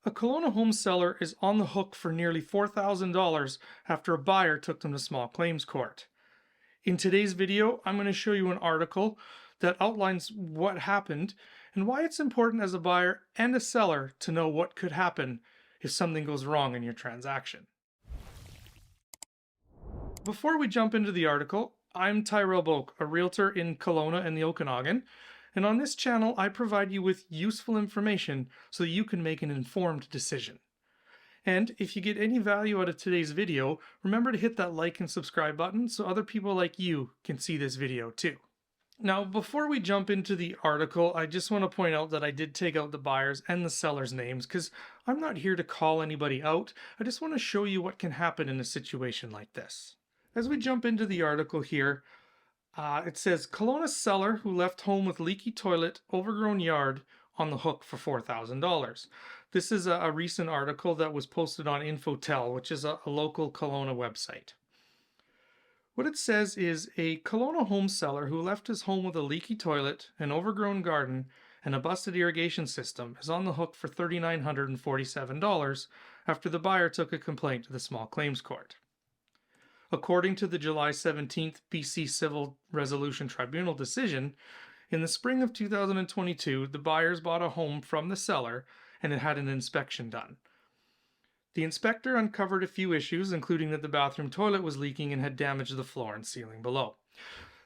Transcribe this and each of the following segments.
A Kelowna home seller is on the hook for nearly $4,000 after a buyer took them to small claims court. In today's video, I'm going to show you an article that outlines what happened and why it's important as a buyer and a seller to know what could happen if something goes wrong in your transaction. Before we jump into the article, I'm Tyrell Boak, a realtor in Kelowna and the Okanagan, and on this channel I provide you with useful information so that you can make an informed decision. And if you get any value out of today's video, remember to hit that like and subscribe button so other people like you can see this video too. Now, before we jump into the article, I just want to point out that I did take out the buyers and the sellers' names because I'm not here to call anybody out. I just want to show you what can happen in a situation like this. As we jump into the article here, it says Kelowna seller who left home with leaky toilet, overgrown yard on the hook for $4,000. This is a recent article that was posted on Infotel, which is a local Kelowna website. What it says is a Kelowna home seller who left his home with a leaky toilet, an overgrown garden, and a busted irrigation system is on the hook for $3,947 after the buyer took a complaint to the small claims court. According to the July 17th BC Civil Resolution Tribunal decision, in the spring of 2022, the buyers bought a home from the seller and it had an inspection done. The inspector uncovered a few issues, including that the bathroom toilet was leaking and had damaged the floor and ceiling below.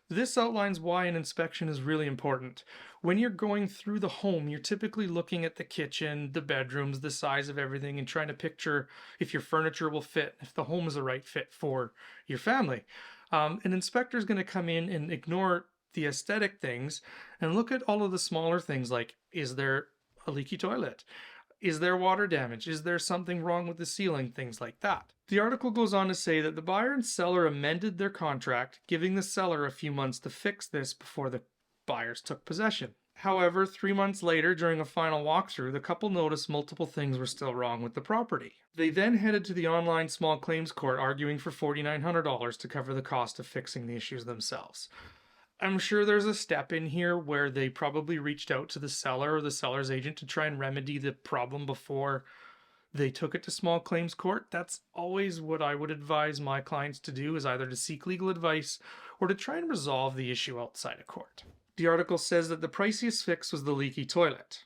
This outlines why an inspection is really important. When you're going through the home, you're typically looking at the kitchen, the bedrooms, the size of everything, and trying to picture if your furniture will fit, if the home is the right fit for your family. An inspector is going to come in and ignore the aesthetic things and look at all of the smaller things like, is there a leaky toilet? Is there water damage? Is there something wrong with the ceiling? Things like that. The article goes on to say that the buyer and seller amended their contract, giving the seller a few months to fix this before the buyers took possession. However, 3 months later, during a final walkthrough, the couple noticed multiple things were still wrong with the property. They then headed to the online small claims court, arguing for $4,900 to cover the cost of fixing the issues themselves. I'm sure there's a step in here where they probably reached out to the seller or the seller's agent to try and remedy the problem before they took it to small claims court. That's always what I would advise my clients to do, is either to seek legal advice or to try and resolve the issue outside of court. The article says that the priciest fix was the leaky toilet.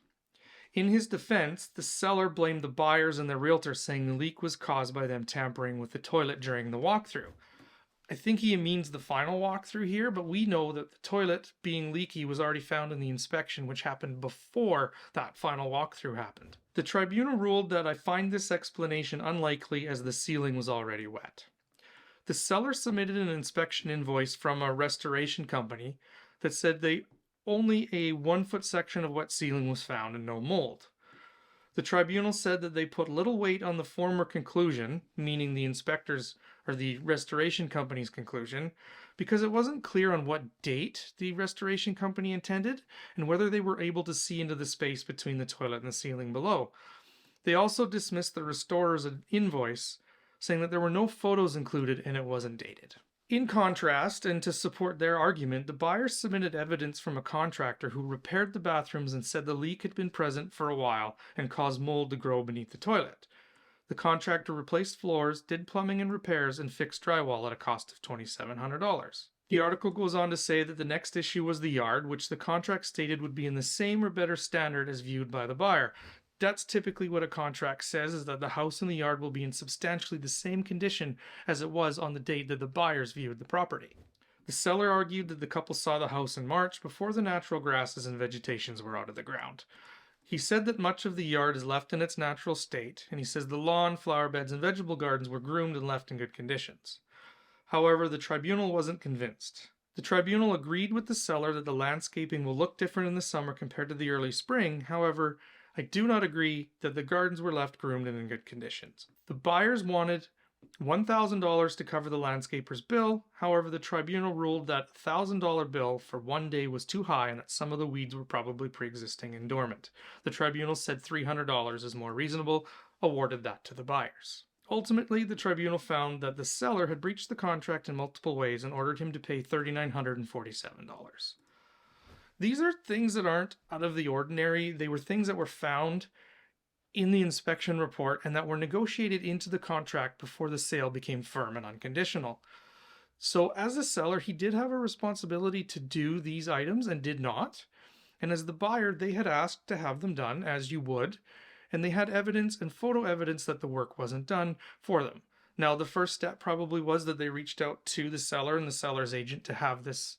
In his defense, the seller blamed the buyers and the realtor, saying the leak was caused by them tampering with the toilet during the walkthrough. I think he means the final walkthrough here, but we know that the toilet being leaky was already found in the inspection, which happened before that final walkthrough happened. The tribunal ruled that I find this explanation unlikely as the ceiling was already wet. The seller submitted an inspection invoice from a restoration company that said only a 1-foot section of wet ceiling was found and no mold. The tribunal said that they put little weight on the former conclusion, meaning the inspector's or the restoration company's conclusion, because it wasn't clear on what date the restoration company intended and whether they were able to see into the space between the toilet and the ceiling below. They also dismissed the restorer's invoice, saying that there were no photos included and it wasn't dated. In contrast, and to support their argument, the buyers submitted evidence from a contractor who repaired the bathrooms and said the leak had been present for a while and caused mold to grow beneath the toilet. The contractor replaced floors, did plumbing and repairs, and fixed drywall at a cost of $2,700. The article goes on to say that the next issue was the yard, which the contract stated would be in the same or better standard as viewed by the buyer. That's typically what a contract says, is that the house and the yard will be in substantially the same condition as it was on the date that the buyers viewed the property. The seller argued that the couple saw the house in March, before the natural grasses and vegetations were out of the ground. He said that much of the yard is left in its natural state, and he says the lawn, flower beds, and vegetable gardens were groomed and left in good conditions. However, the tribunal wasn't convinced. The tribunal agreed with the seller that the landscaping will look different in the summer compared to the early spring. However, I do not agree that the gardens were left groomed and in good conditions. The buyers wanted $1,000 to cover the landscaper's bill. However, the tribunal ruled that a $1,000 bill for 1 day was too high and that some of the weeds were probably pre-existing and dormant. The tribunal said $300 is more reasonable, awarded that to the buyers. Ultimately, the tribunal found that the seller had breached the contract in multiple ways and ordered him to pay $3,947. These are things that aren't out of the ordinary. They were things that were found in the inspection report and that were negotiated into the contract before the sale became firm and unconditional. So as a seller, he did have a responsibility to do these items and did not. And as the buyer, they had asked to have them done, as you would, and they had evidence and photo evidence that the work wasn't done for them. Now, the first step probably was that they reached out to the seller and the seller's agent to have this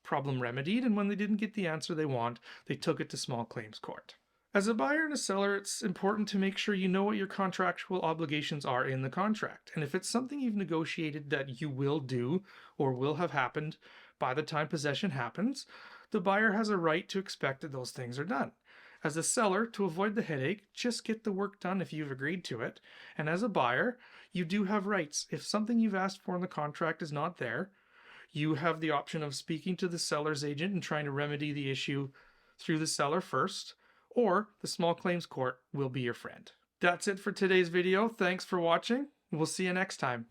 problem remedied, and when they didn't get the answer they want, they took it to small claims court. As a buyer and a seller, it's important to make sure you know what your contractual obligations are in the contract. And if it's something you've negotiated that you will do or will have happened by the time possession happens, the buyer has a right to expect that those things are done. As a seller, to avoid the headache, just get the work done if you've agreed to it. And as a buyer, you do have rights. If something you've asked for in the contract is not there, you have the option of speaking to the seller's agent and trying to remedy the issue through the seller first, or the small claims court will be your friend. That's it for today's video. Thanks for watching. We'll see you next time.